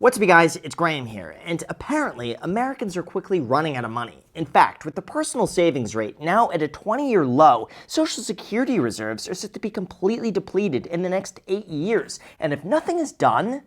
What's up, you guys? It's Graham here, and apparently Americans are quickly running out of money. In fact, with the personal savings rate now at a 20-year low, Social Security reserves are set to be completely depleted in the next 8 years, and if nothing is done,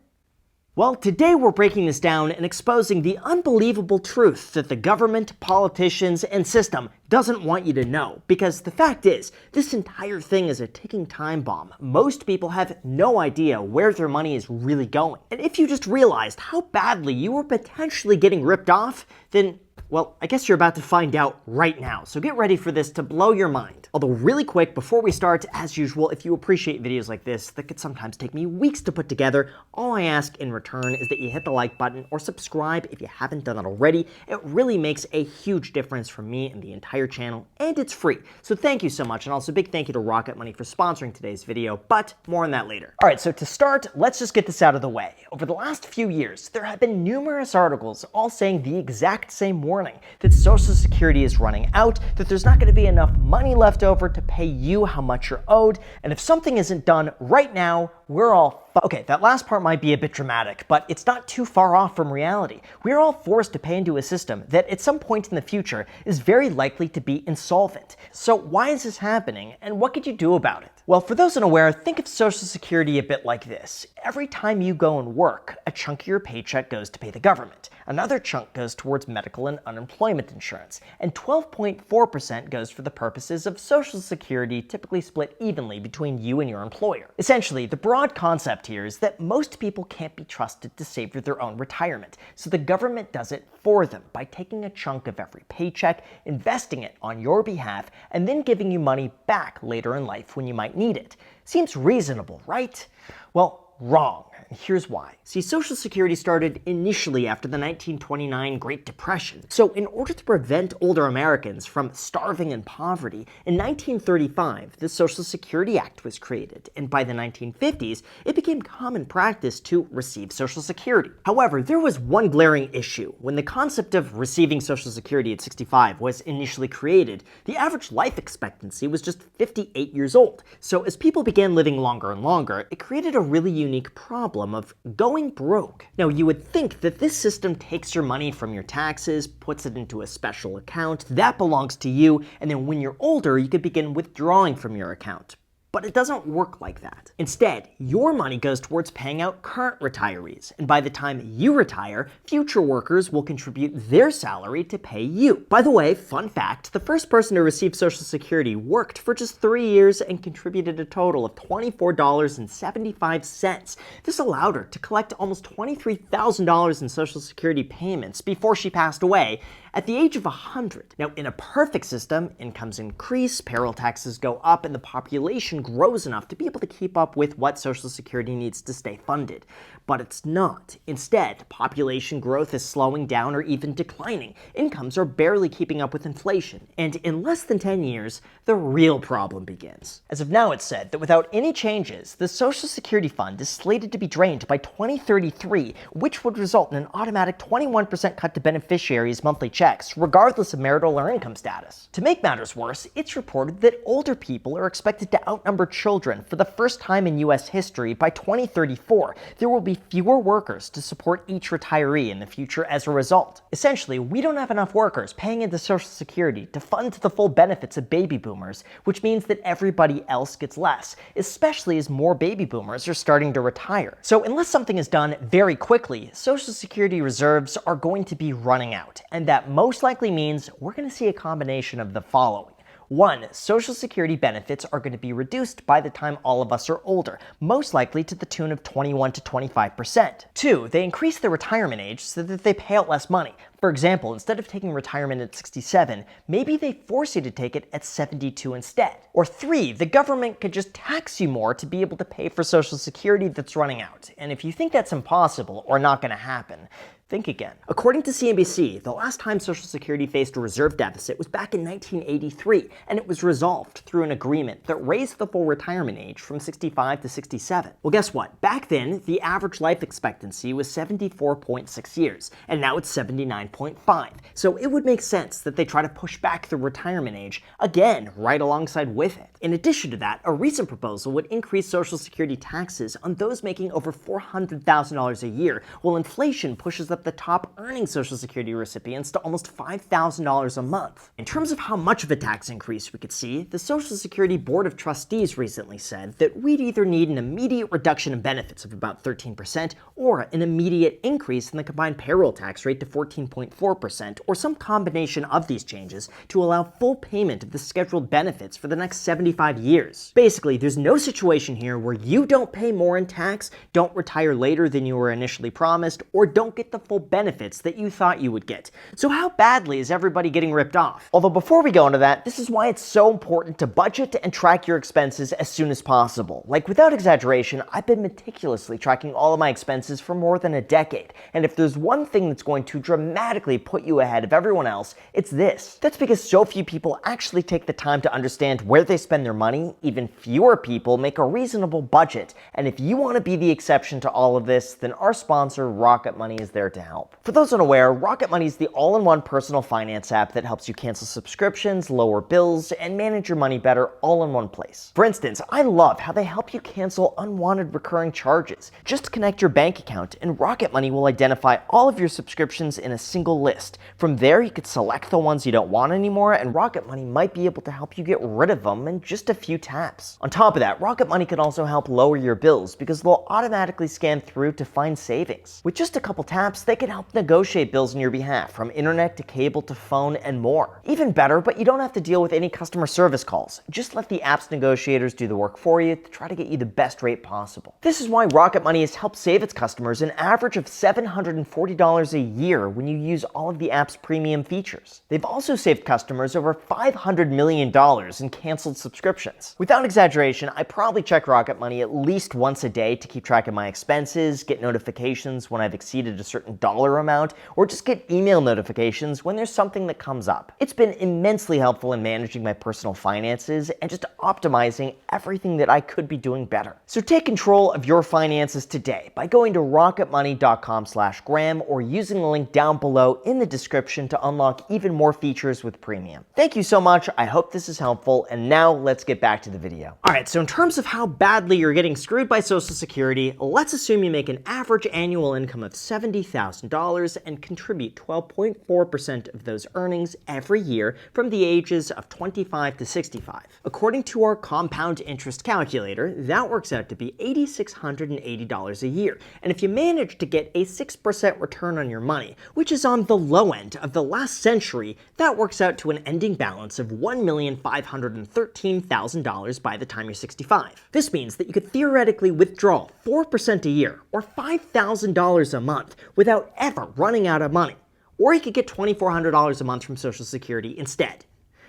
well, today we're breaking this down and exposing the unbelievable truth that the government, politicians, and system doesn't want you to know. Because the fact is, this entire thing is a ticking time bomb. Most people have no idea where their money is really going. And if you just realized how badly you were potentially getting ripped off, then well, I guess you're about to find out right now, so get ready for this to blow your mind. Although really quick, before we start, as usual, if you appreciate videos like this that could sometimes take me weeks to put together, all I ask in return is that you hit the like button or subscribe if you haven't done that already. It really makes a huge difference for me and the entire channel, and it's free. So thank you so much, and also big thank you to Rocket Money for sponsoring today's video, but more on that later. Alright, so to start, let's just get this out of the way. Over the last few years, there have been numerous articles all saying the exact same warning that Social Security is running out, that there's not going to be enough money left over to pay you how much you're owed, and if something isn't done right now, we're all okay, that last part might be a bit dramatic, but it's not too far off from reality. We're all forced to pay into a system that at some point in the future is very likely to be insolvent. So why is this happening, and what could you do about it? Well, for those unaware, think of Social Security a bit like this. Every time you go and work, a chunk of your paycheck goes to pay the government. Another chunk goes towards medical and unemployment insurance, and 12.4% goes for the purposes of Social Security, typically split evenly between you and your employer. Essentially, the broad concept here is that most people can't be trusted to save for their own retirement, so the government does it for them by taking a chunk of every paycheck, investing it on your behalf, and then giving you money back later in life when you might need it. Seems reasonable, right? Well, wrong. And here's why. See, Social Security started initially after the 1929 Great Depression. So in order to prevent older Americans from starving in poverty, in 1935, the Social Security Act was created, and by the 1950s, it became common practice to receive Social Security. However, there was one glaring issue. When the concept of receiving Social Security at 65 was initially created, the average life expectancy was just 58 years old. So as people began living longer and longer, it created a really unique problem of going broke. Now, you would think that this system takes your money from your taxes, puts it into a special account, that belongs to you, and then when you're older, you could begin withdrawing from your account. But it doesn't work like that. Instead, your money goes towards paying out current retirees, and by the time you retire, future workers will contribute their salary to pay you. By the way, fun fact, the first person to receive Social Security worked for just 3 years and contributed a total of $24.75. This allowed her to collect almost $23,000 in Social Security payments before she passed away at the age of 100. Now, in a perfect system, incomes increase, payroll taxes go up, and the population grows enough to be able to keep up with what Social Security needs to stay funded. But it's not. Instead, population growth is slowing down or even declining. Incomes are barely keeping up with inflation. And in less than 10 years, the real problem begins. As of now, it's said that without any changes, the Social Security fund is slated to be drained by 2033, which would result in an automatic 21% cut to beneficiaries' monthly checks, regardless of marital or income status. To make matters worse, it's reported that older people are expected to outnumber children for the first time in U.S. history. By 2034, there will be fewer workers to support each retiree in the future as a result. Essentially, we don't have enough workers paying into Social Security to fund the full benefits of baby boomers, which means that everybody else gets less, especially as more baby boomers are starting to retire. So unless something is done very quickly, Social Security reserves are going to be running out, and that most likely means we're going to see a combination of the following. 1. Social Security benefits are going to be reduced by the time all of us are older, most likely to the tune of 21 to 25%. 2. They increase the retirement age so that they pay out less money. For example, instead of taking retirement at 67, maybe they force you to take it at 72 instead. Or 3. The government could just tax you more to be able to pay for Social Security that's running out. And if you think that's impossible or not going to happen, think again. According to CNBC, the last time Social Security faced a reserve deficit was back in 1983, and it was resolved through an agreement that raised the full retirement age from 65 to 67. Well, guess what? Back then, the average life expectancy was 74.6 years, and now it's 79.5. So it would make sense that they try to push back the retirement age again right alongside with it. In addition to that, a recent proposal would increase Social Security taxes on those making over $400,000 a year, while inflation pushes up the top earning Social Security recipients to almost $5,000 a month. In terms of how much of a tax increase we could see, the Social Security Board of Trustees recently said that we'd either need an immediate reduction in benefits of about 13% or an immediate increase in the combined payroll tax rate to 14.4%, or some combination of these changes to allow full payment of the scheduled benefits for the next 75 years. Basically, there's no situation here where you don't pay more in tax, don't retire later than you were initially promised, or don't get the full benefits that you thought you would get. So how badly is everybody getting ripped off? Although before we go into that, this is why it's so important to budget and track your expenses as soon as possible. Like, without exaggeration, I've been meticulously tracking all of my expenses for more than a decade, and if there's one thing that's going to dramatically put you ahead of everyone else, it's this. That's because so few people actually take the time to understand where they spend their money. Even fewer people make a reasonable budget, and if you want to be the exception to all of this, then our sponsor Rocket Money is there to help. For those unaware, Rocket Money is the all-in-one personal finance app that helps you cancel subscriptions, lower bills, and manage your money better all in one place. For instance, I love how they help you cancel unwanted recurring charges. Just connect your bank account and Rocket Money will identify all of your subscriptions in a single list. From there, you could select the ones you don't want anymore, and Rocket Money might be able to help you get rid of them in just a few taps. On top of that, Rocket Money could also help lower your bills because they'll automatically scan through to find savings. With just a couple taps, they can help negotiate bills on your behalf, from internet to cable to phone and more. Even better, but you don't have to deal with any customer service calls. Just let the app's negotiators do the work for you to try to get you the best rate possible. This is why Rocket Money has helped save its customers an average of $740 a year when you use all of the app's premium features. They've also saved customers over $500 million in canceled subscriptions. Without exaggeration, I probably check Rocket Money at least once a day to keep track of my expenses, get notifications when I've exceeded a certain dollar amount, or just get email notifications when there's something that comes up. It's been immensely helpful in managing my personal finances and just optimizing everything that I could be doing better. So take control of your finances today by going to rocketmoney.com/Graham or using the link down below in the description to unlock even more features with premium. Thank you so much. I hope this is helpful, and now let's get back to the video. Alright, so in terms of how badly you're getting screwed by Social Security, let's assume you make an average annual income of $70,000 and contribute 12.4% of those earnings every year from the ages of 25 to 65. According to our compound interest calculator, that works out to be $8,680 a year. And if you manage to get a 6% return on your money, which is on the low end of the last century, that works out to an ending balance of $1,513,000 by the time you're 65. This means that you could theoretically withdraw 4% a year, or $5,000 a month, without ever running out of money. Or you could get $2,400 a month from Social Security instead.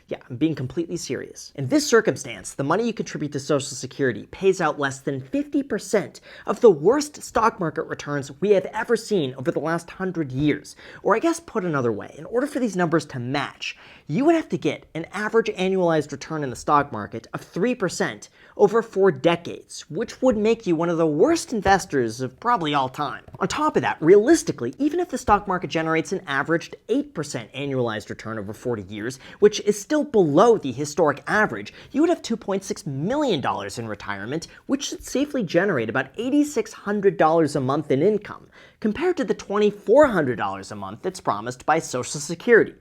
Yeah, I'm being completely serious. In this circumstance, the money you contribute to Social Security pays out less than 50% of the worst stock market returns we have ever seen over the last 100 years. Or I guess put another way, in order for these numbers to match, you would have to get an average annualized return in the stock market of 3% over 4 decades, which would make you one of the worst investors of probably all time. On top of that, realistically, even if the stock market generates an averaged 8% annualized return over 40 years, which is still below the historic average, you would have $2.6 million in retirement, which should safely generate about $8,600 a month in income, compared to the $2,400 a month that's promised by Social Security.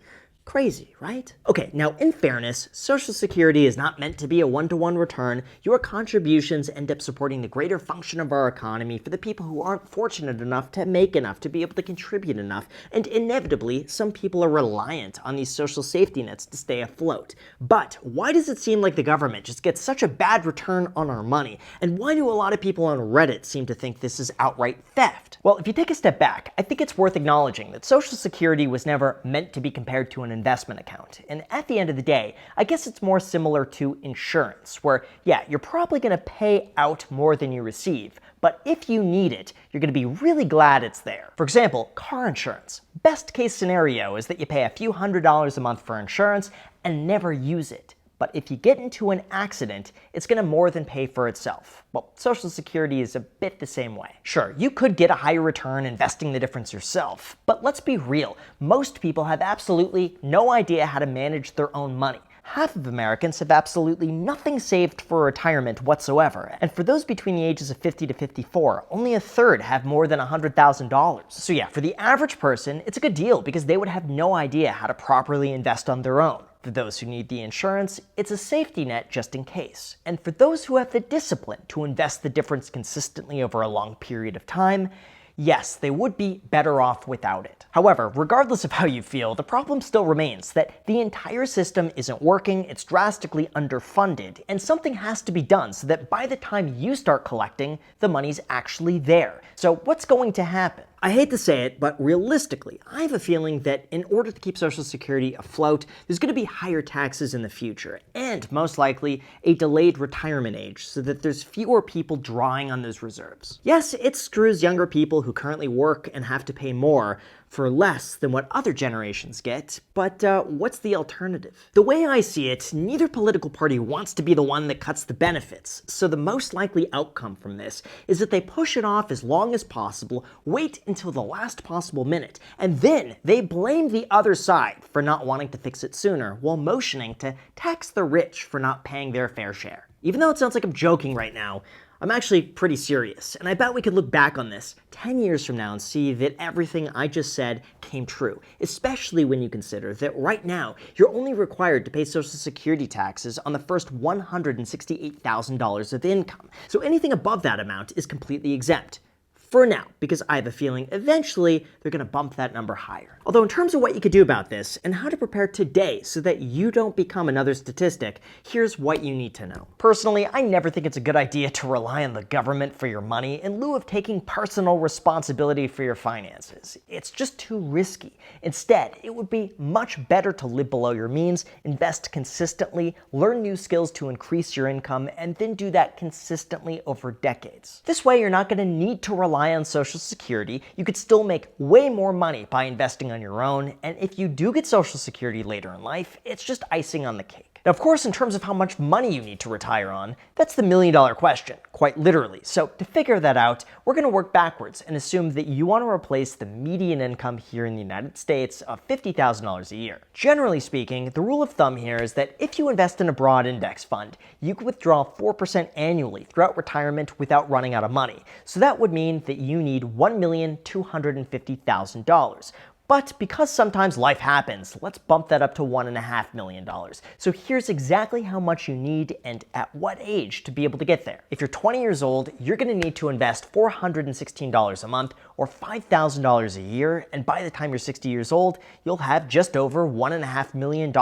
Crazy, right? Okay, now in fairness, Social Security is not meant to be a one-to-one return. Your contributions end up supporting the greater function of our economy for the people who aren't fortunate enough to make enough to be able to contribute enough, and inevitably, some people are reliant on these social safety nets to stay afloat. But why does it seem like the government just gets such a bad return on our money? And why do a lot of people on Reddit seem to think this is outright theft? Well, if you take a step back, I think it's worth acknowledging that Social Security was never meant to be compared to an investment account. And at the end of the day, I guess it's more similar to insurance, where, yeah, you're probably going to pay out more than you receive, but if you need it, you're going to be really glad it's there. For example, car insurance. Best case scenario is that you pay a few $100s a month for insurance and never use it. But if you get into an accident, it's going to more than pay for itself. Well, Social Security is a bit the same way. Sure, you could get a higher return investing the difference yourself, but let's be real, most people have absolutely no idea how to manage their own money. half of Americans have absolutely nothing saved for retirement whatsoever, and for those between the ages of 50 to 54, only a third have more than $100,000. So yeah, for the average person, it's a good deal because they would have no idea how to properly invest on their own. For those who need the insurance, it's a safety net just in case. And for those who have the discipline to invest the difference consistently over a long period of time, yes, they would be better off without it. However, regardless of how you feel, the problem still remains that the entire system isn't working, it's drastically underfunded, and something has to be done so that by the time you start collecting, the money's actually there. So what's going to happen? I hate to say it, but realistically, I have a feeling that in order to keep Social Security afloat, there's going to be higher taxes in the future, and most likely a delayed retirement age so that there's fewer people drawing on those reserves. Yes, it screws younger people who currently work and have to pay more for less than what other generations get, but what's the alternative? The way I see it, neither political party wants to be the one that cuts the benefits, so the most likely outcome from this is that they push it off as long as possible, wait until the last possible minute, and then they blame the other side for not wanting to fix it sooner, while motioning to tax the rich for not paying their fair share. Even though it sounds like I'm joking right now, I'm actually pretty serious, and I bet we could look back on this 10 years from now and see that everything I just said came true, especially when you consider that right now, you're only required to pay Social Security taxes on the first $168,000 of income, so anything above that amount is completely exempt. For now, because I have a feeling eventually they're going to bump that number higher. Although in terms of what you could do about this and how to prepare today so that you don't become another statistic, here's what you need to know. Personally, I never think it's a good idea to rely on the government for your money in lieu of taking personal responsibility for your finances. It's just too risky. Instead, it would be much better to live below your means, invest consistently, learn new skills to increase your income, and then do that consistently over decades. This way, you're not going to need to rely on Social Security. You could still make way more money by investing on your own, and if you do get Social Security later in life, it's just icing on the cake. Now, of course, in terms of how much money you need to retire on, that's the million-dollar question, quite literally. So to figure that out, we're going to work backwards and assume that you want to replace the median income here in the United States of $50,000 a year. Generally speaking, the rule of thumb here is that if you invest in a broad index fund, you can withdraw 4% annually throughout retirement without running out of money. So that would mean that you need $1,250,000. But because sometimes life happens, let's bump that up to $1.5 million. So here's exactly how much you need and at what age to be able to get there. If you're 20 years old, you're going to need to invest $416 a month or $5,000 a year, and by the time you're 60 years old, you'll have just over $1.5 million.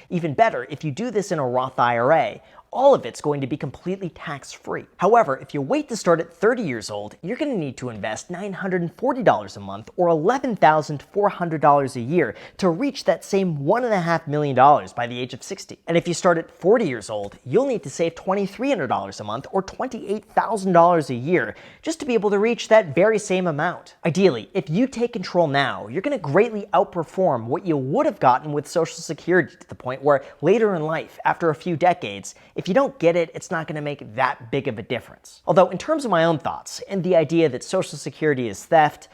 Even better, if you do this in a Roth IRA, all of it's going to be completely tax-free. However, if you wait to start at 30 years old, you're going to need to invest $940 a month or $11,400 a year to reach that same $1.5 million by the age of 60. And if you start at 40 years old, you'll need to save $2,300 a month or $28,000 a year just to be able to reach that very same amount. Ideally, if you take control now, you're going to greatly outperform what you would have gotten with Social Security to the point where later in life, after a few decades, if you don't get it, it's not going to make that big of a difference. Although in terms of my own thoughts and the idea that Social Security is theft,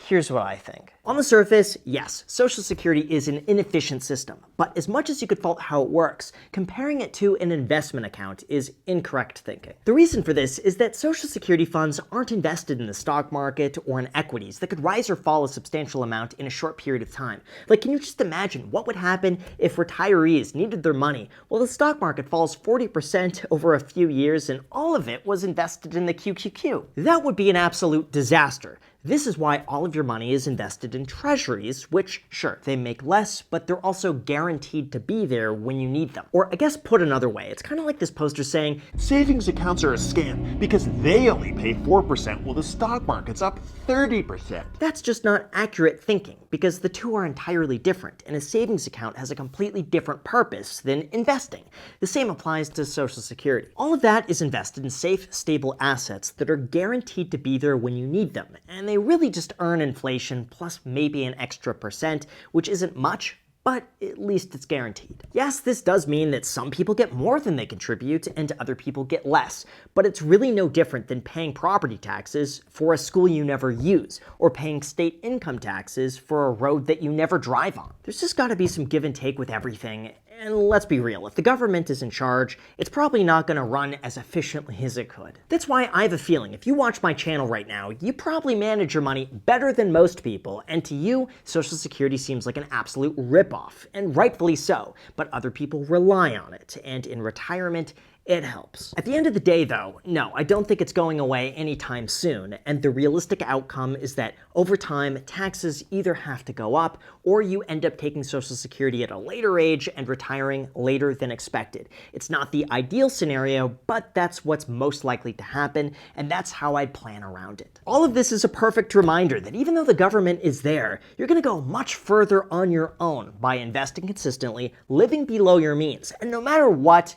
here's what I think. On the surface, yes, Social Security is an inefficient system, but as much as you could fault how it works, comparing it to an investment account is incorrect thinking. The reason for this is that Social Security funds aren't invested in the stock market or in equities that could rise or fall a substantial amount in a short period of time. Like, can you just imagine what would happen if retirees needed their money? Well, the stock market falls 40% over a few years and all of it was invested in the QQQ. That would be an absolute disaster. This is why all of your money is invested in treasuries, which, sure, they make less, but they're also guaranteed to be there when you need them. Or I guess put another way, it's kind of like this poster saying, savings accounts are a scam because they only pay 4% while the stock market's up 30%. That's just not accurate thinking, because the two are entirely different, and a savings account has a completely different purpose than investing. The same applies to Social Security. All of that is invested in safe, stable assets that are guaranteed to be there when you need them, and they really just earn inflation plus maybe an extra percent, which isn't much, but at least it's guaranteed. Yes, this does mean that some people get more than they contribute and other people get less, but it's really no different than paying property taxes for a school you never use, or paying state income taxes for a road that you never drive on. There's just gotta be some give and take with everything, And let's be real, if the government is in charge, it's probably not going to run as efficiently as it could. That's why I have a feeling if you watch my channel right now, you probably manage your money better than most people, and to you, Social Security seems like an absolute ripoff, and rightfully so, but other people rely on it, and in retirement, it helps. At the end of the day, though, no, I don't think it's going away anytime soon, and the realistic outcome is that over time, taxes either have to go up, or you end up taking Social Security at a later age and retiring later than expected. It's not the ideal scenario, but that's what's most likely to happen, and that's how I'd plan around it. All of this is a perfect reminder that even though the government is there, you're gonna go much further on your own by investing consistently, living below your means, and no matter what,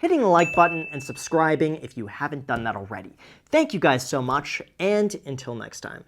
hitting the like button and subscribing if you haven't done that already. Thank you guys so much, and until next time.